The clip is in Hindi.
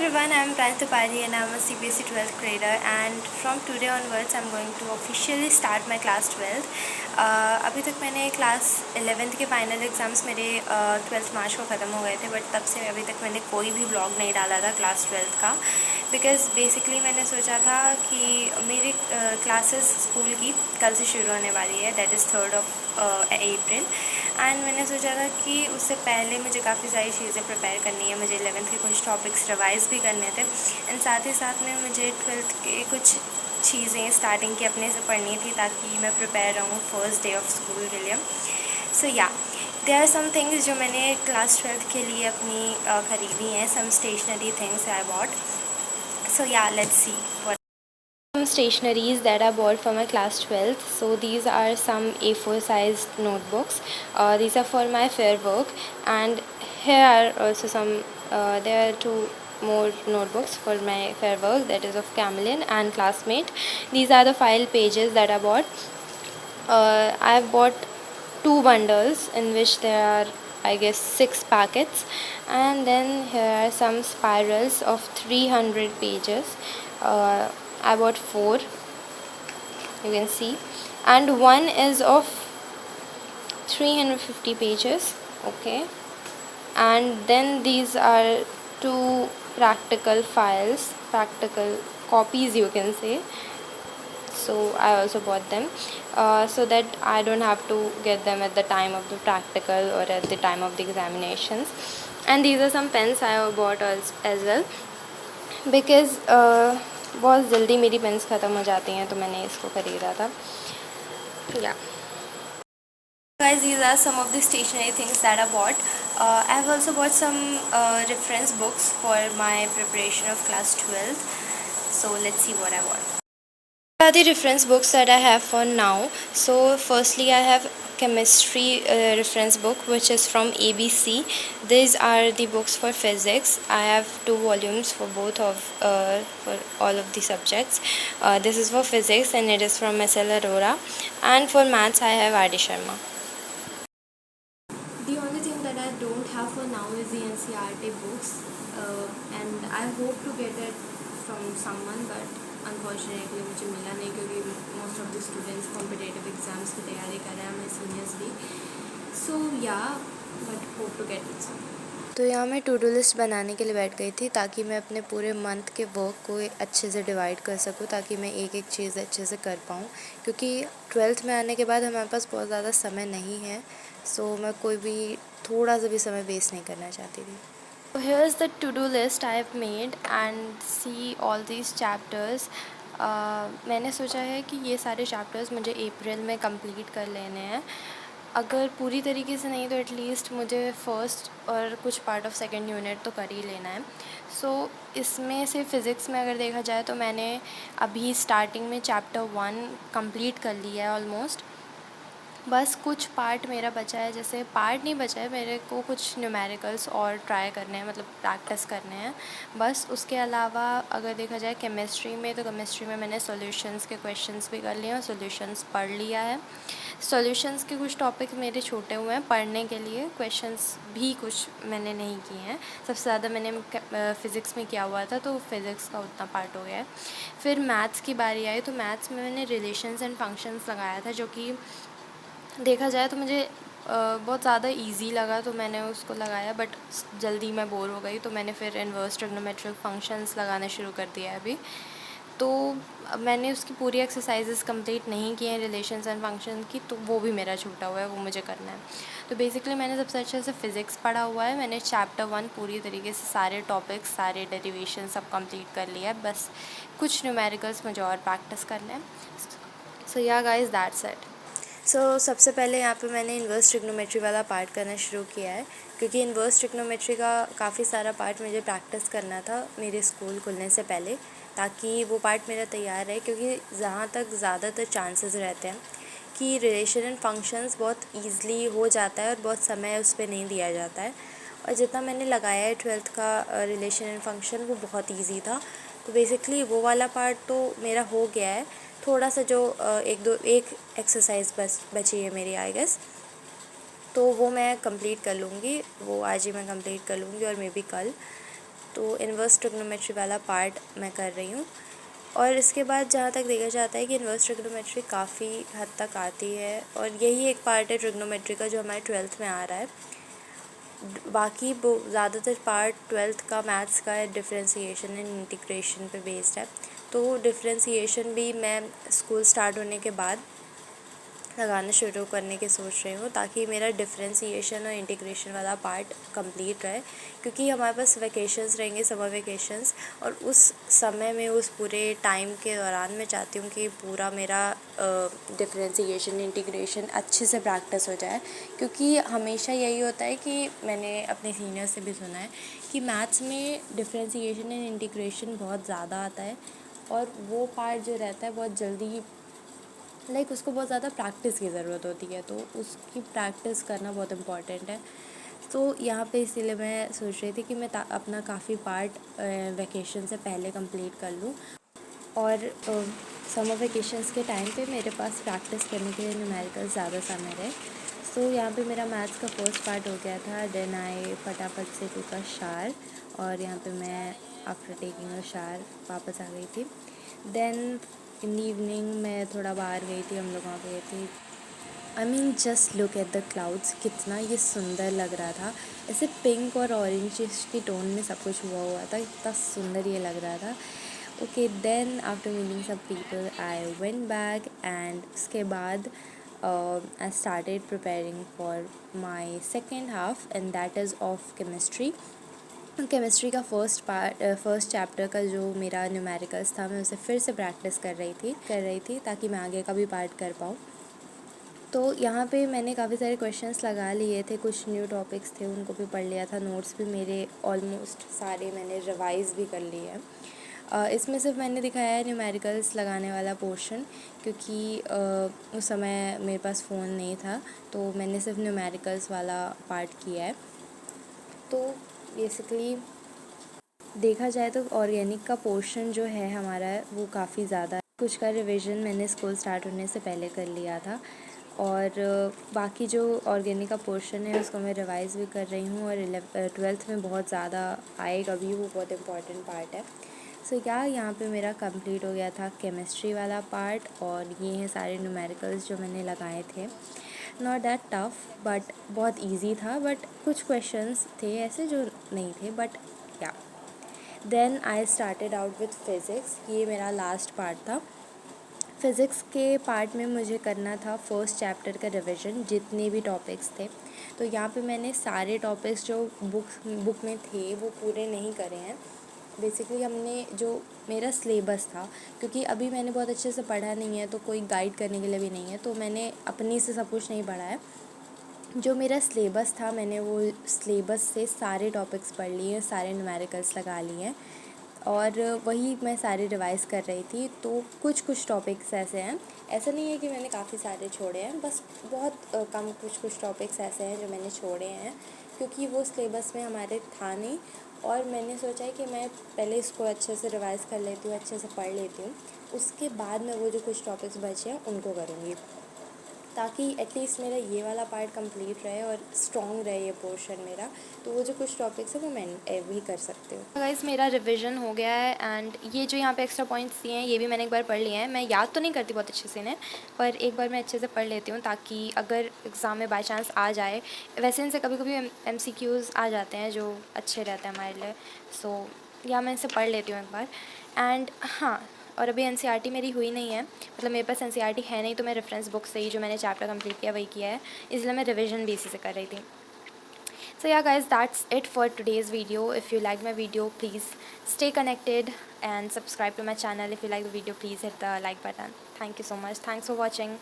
everyone, I am Pranita Pari and I am a CBSE 12th grader, and from today onwards I am going to officially start my class 12th. अभी तक मैंने क्लास 11th के फाइनल एग्ज़ाम्स मेरे 12th मार्च को ख़त्म हो गए थे, बट तब से अभी तक मैंने कोई भी ब्लॉग नहीं डाला था क्लास 12th का, बिकॉज़ बेसिकली मैंने सोचा था कि मेरी क्लासेस स्कूल की कल से शुरू होने वाली है, that is 3rd April, and मैंने सोचा था कि उससे पहले मुझे काफ़ी सारी चीज़ें प्रिपेयर करनी है। मुझे 11th के कुछ टॉपिक्स रिवाइज़ भी करने थे, एंड साथ ही साथ में मुझे 12th के कुछ चीज़ें स्टार्टिंग की अपने से पढ़नी थी ताकि मैं प्रिपेयर रहूँ फर्स्ट डे ऑफ स्कूल के लिए। सो या देयर आर सम थिंग्स जो मैंने क्लास 12th के लिए अपनी ख़रीदी हैं, some stationery things I bought. So yeah, let's see what some stationeries that I bought for my class 12th. So these are some A4 sized notebooks. These are for my fair work, and here are also some. There are two more notebooks for my fair work, that is of Camlin and Classmate. These are the file pages that I bought. I have bought 2 bundles in which there are, I guess, 6 packets, and then here are some spirals of 300 pages. I bought 4, you can see, and one is of 350 pages. Okay, and then these are 2 practical files, practical copies, you can say. So I also bought them so that I don't have to get them at the time of the practical or at the time of the examinations. And these are some pens I have bought as well, because बहुत जल्दी मेरी पेन्स ख़त्म हो जाती हैं, तो मैंने इसको ख़रीदा था. Yeah. Guys, these are some of the stationery things that I bought. I have also bought some reference books for my preparation of class 12th. So let's see what I bought. Are the reference books that I have for now. So firstly I have chemistry reference book, which is from ABC. These are the books for physics. I have 2 volumes for both of for all of the subjects. This is for physics and it is from SL Arora, and for maths I have RD Sharma. The only thing that I don't have for now is the NCERT books, and I hope to get it from someone, but unfortunately मुझे मिला नहीं, क्योंकि most of the students competitive exams की तैयारी कर रहे हैं, हमें सीनियर्स भी. So yeah but hope to get it soon. तो यहाँ मैं टू डू लिस्ट बनाने के लिए बैठ गई थी, ताकि मैं अपने पूरे मंथ के वर्क को अच्छे से डिवाइड कर सकूँ, ताकि मैं एक एक चीज़ अच्छे से कर पाऊँ, क्योंकि 12th में आने के बाद हमारे पास बहुत ज़्यादा समय नहीं है. सो मैं कोई भी थोड़ा सा भी समय वेस्ट नहीं करना चाहती थी. So here's the to-do list I have made, and see all these chapters. मैंने सोचा है कि ये सारे चैप्टर्स मुझे अप्रैल में कंप्लीट कर लेने हैं. अगर पूरी तरीके से नहीं तो एटलीस्ट मुझे फर्स्ट और कुछ पार्ट ऑफ सेकंड यूनिट तो कर ही लेना है. सो इसमें से फ़िज़िक्स में अगर देखा जाए तो मैंने अभी स्टार्टिंग में चैप्टर 1 कंप्लीट कर लिया है ऑलमोस्ट. बस कुछ पार्ट मेरा बचा है, जैसे पार्ट नहीं बचा है, मेरे को कुछ न्यूमेरिकल्स और ट्राई करने हैं, मतलब प्रैक्टिस करने हैं बस. उसके अलावा अगर देखा जाए केमिस्ट्री में, तो केमिस्ट्री में मैंने सॉल्यूशंस के क्वेश्चंस भी कर लिए और सॉल्यूशंस पढ़ लिया है. सॉल्यूशंस के कुछ टॉपिक मेरे छोटे हुए हैं पढ़ने के लिए, क्वेश्चंस भी कुछ मैंने नहीं किए हैं. सबसे ज़्यादा मैंने फ़िज़िक्स में किया हुआ था, तो फिज़िक्स का उतना पार्ट हो गया है. फिर मैथ्स की बारी आई, तो मैथ्स में मैंने रिलेशंस एंड फंक्शंस लगाया था, जो कि देखा जाए तो मुझे बहुत ज़्यादा इजी लगा, तो मैंने उसको लगाया. बट जल्दी मैं बोर हो गई, तो मैंने फिर इन्वर्स ट्रिग्नोमेट्रिक फंक्शंस लगाने शुरू कर दिया है अभी. तो मैंने उसकी पूरी एक्सरसाइजेस कंप्लीट नहीं की हैं रिलेशंस एंड फंक्शन की, तो वो भी मेरा छूटा हुआ है, वो मुझे करना है. तो बेसिकली मैंने सबसे अच्छे से फ़िज़िक्स पढ़ा हुआ है. मैंने चैप्टर 1 पूरी तरीके से सारे टॉपिक्स, सारे डेरिवेशन सब कंप्लीट कर लिया है. बस कुछ न्यूमेरिकल्स मुझे और प्रैक्टिस करना है. सो या गाइस, दैट्स इट. सबसे पहले यहाँ पे मैंने इन्वर्स ट्रिग्नोमेट्री वाला पार्ट करना शुरू किया है, क्योंकि इन्वर्स ट्रिग्नोमेट्री का काफ़ी सारा पार्ट मुझे प्रैक्टिस करना था मेरे स्कूल खुलने से पहले, ताकि वो पार्ट मेरा तैयार है. क्योंकि जहाँ तक ज़्यादातर चांसेस रहते हैं कि रिलेशन एंड फंक्शंस बहुत ईज़िली हो जाता है और बहुत समय उस पर नहीं दिया जाता है. और जितना मैंने लगाया है 12th का रिलेशन एंड फंक्शन, वो बहुत ईजी था. तो बेसिकली वो वाला पार्ट तो मेरा हो गया है. थोड़ा सा जो एक एक्सरसाइज बस बची है मेरी, आई गेस, तो वो मैं कंप्लीट कर लूँगी. वो आज ही मैं कंप्लीट कर लूँगी और मे बी कल. तो इन्वर्स ट्रिग्नोमेट्री वाला पार्ट मैं कर रही हूँ। और इसके बाद जहाँ तक देखा जाता है कि इन्वर्स ट्रिग्नोमेट्री काफ़ी हद तक आती है, और यही एक पार्ट है ट्रिग्नोमेट्री का जो हमारे 12th में आ रहा है। बाकी ज़्यादातर पार्ट 12th का मैथ्स का डिफरेंशिएशन एंड इंटीग्रेशन पे बेस्ड है। तो डिफरेंशिएशन भी मैं स्कूल स्टार्ट होने के बाद लगाना शुरू करने की सोच रही हूँ, ताकि मेरा डिफरेंशिएशन और इंटीग्रेशन वाला पार्ट कंप्लीट रहे, क्योंकि हमारे पास वैकेशंस रहेंगे, समर वैकेशंस, और उस समय में उस पूरे टाइम के दौरान मैं चाहती हूँ कि पूरा मेरा डिफरेंशिएशन इंटीग्रेशन अच्छे से प्रैक्टिस हो जाए। क्योंकि हमेशा यही होता है कि मैंने अपने सीनियर से भी सुना है कि मैथ्स में डिफरेंशिएशन एंड इंटीग्रेशन बहुत ज़्यादा आता है, और वो पार्ट जो रहता है बहुत जल्दी उसको बहुत ज़्यादा प्रैक्टिस की ज़रूरत होती है, तो उसकी प्रैक्टिस करना बहुत इम्पॉर्टेंट है। तो यहाँ पे इसीलिए मैं सोच रही थी कि मैं अपना काफ़ी पार्ट वैकेशन से पहले कंप्लीट कर लूँ, और समर वैकेशंस के टाइम पे मेरे पास प्रैक्टिस करने के लिए न्यूमेरिकल ज़्यादा समय रहे। तो यहाँ पे मेरा मैथ्स का फर्स्ट पार्ट हो गया था। देन आई फटाफट से टू का शार, और यहाँ पे मैं आफ्टर टेकिंग अ शार वापस आ गई थी। देन इन द इवनिंग मैं थोड़ा बाहर गई थी, हम लोग वहाँ पे गए थे। I mean just look at the clouds, कितना ये सुंदर लग रहा था, ऐसे पिंक और ऑरेंज की टोन में सब कुछ हुआ था, इतना सुंदर ये लग रहा था। ओके, देन आफ्टर मीटिंग सब people I went back, and उसके बाद I started preparing for my second half, and that is of chemistry. Chemistry का फर्स्ट चैप्टर का जो मेरा न्यूमेरिकल्स था, मैं उसे फिर से प्रैक्टिस कर रही थी ताकि मैं आगे का भी पार्ट कर पाऊँ। तो यहाँ पे मैंने काफ़ी सारे क्वेश्चंस लगा लिए थे, कुछ न्यू टॉपिक्स थे उनको भी पढ़ लिया था, नोट्स भी मेरे ऑलमोस्ट सारे मैंने रिवाइज़ भी कर लिए हैं। इसमें सिर्फ मैंने दिखाया है न्यूमेरिकल्स लगाने वाला पोर्शन, क्योंकि उस समय मेरे पास फ़ोन नहीं था, तो मैंने सिर्फ न्यूमेरिकल्स वाला पार्ट किया है। तो बेसिकली देखा जाए तो ऑर्गेनिक का पोर्शन जो है हमारा वो काफ़ी ज़्यादा है। कुछ का रिवीजन मैंने स्कूल स्टार्ट होने से पहले कर लिया था, और बाकी जो ऑर्गेनिक का पोर्शन है उसको मैं रिवाइज़ भी कर रही हूँ, और 12th में बहुत ज़्यादा आएगा भी, वो बहुत इम्पॉर्टेंट पार्ट है। सो क्या यहाँ पे मेरा कंप्लीट हो गया था केमिस्ट्री वाला पार्ट, और ये हैं सारे न्यूमेरिकल्स जो मैंने लगाए थे। नॉट दैट टफ, बट बहुत ईजी था, बट कुछ क्वेश्चंस थे ऐसे जो नहीं थे, but yeah then I started out with physics. ये मेरा लास्ट पार्ट था। फ़िज़िक्स के पार्ट में मुझे करना था फर्स्ट चैप्टर का रिवीजन, जितने भी टॉपिक्स थे। तो यहाँ पे मैंने सारे टॉपिक्स जो बुक में थे वो पूरे नहीं करे हैं। बेसिकली हमने जो मेरा सिलेबस था, क्योंकि अभी मैंने बहुत अच्छे से पढ़ा नहीं है, तो कोई गाइड करने के लिए भी नहीं है, तो मैंने अपनी से सब कुछ नहीं पढ़ा है। जो मेरा सिलेबस था मैंने वो सिलेबस से सारे टॉपिक्स पढ़ लिए हैं, सारे न्यूमेरिकल्स लगा लिए हैं, और वही मैं सारे रिवाइज़ कर रही थी। तो कुछ टॉपिक्स ऐसे हैं, ऐसा नहीं है कि मैंने काफ़ी सारे छोड़े हैं, बस बहुत कम कुछ टॉपिक्स ऐसे हैं जो मैंने छोड़े हैं, क्योंकि वो सिलेबस में हमारे था नहीं, और मैंने सोचा है कि मैं पहले इसको अच्छे से रिवाइज़ कर लेती हूँ, अच्छे से पढ़ लेती हूँ, उसके बाद मैं वो जो कुछ टॉपिक्स बचे हैं उनको करूँगी, ताकि एटलीस्ट मेरा ये वाला पार्ट कंप्लीट रहे और स्ट्रॉन्ग रहे ये पोर्शन मेरा। तो वो जो कुछ टॉपिक्स है वो मैं भी कर सकती हूँ। गाइस, मेरा रिवीजन हो गया है, एंड ये जो यहाँ पे एक्स्ट्रा पॉइंट्स दिए हैं ये भी मैंने एक बार पढ़ लिए हैं। मैं याद तो नहीं करती बहुत अच्छे से इन्हें, पर एक बार मैं अच्छे से पढ़ लेती हूँ, ताकि अगर एग्ज़ाम में बाई चांस आ जाए, वैसे इनसे कभी कभी MCQs आ जाते हैं जो अच्छे रहते हैं हमारे लिए। सो या मैं इसे पढ़ लेती हूँ एक बार। एंड हाँ, और अभी NCERT मेरी हुई नहीं है, मतलब मेरे पास NCERT है नहीं, तो मैं रेफरेंस बुक से ही जो मैंने चैप्टर कंप्लीट किया वही किया है, इसलिए मैं रिवीजन भी इसी से कर रही थी। So yeah guys, that's it for today's video. If you like my video, please stay connected and subscribe to my channel. If you like the video, please hit the like button. Thank you so much. Thanks for watching.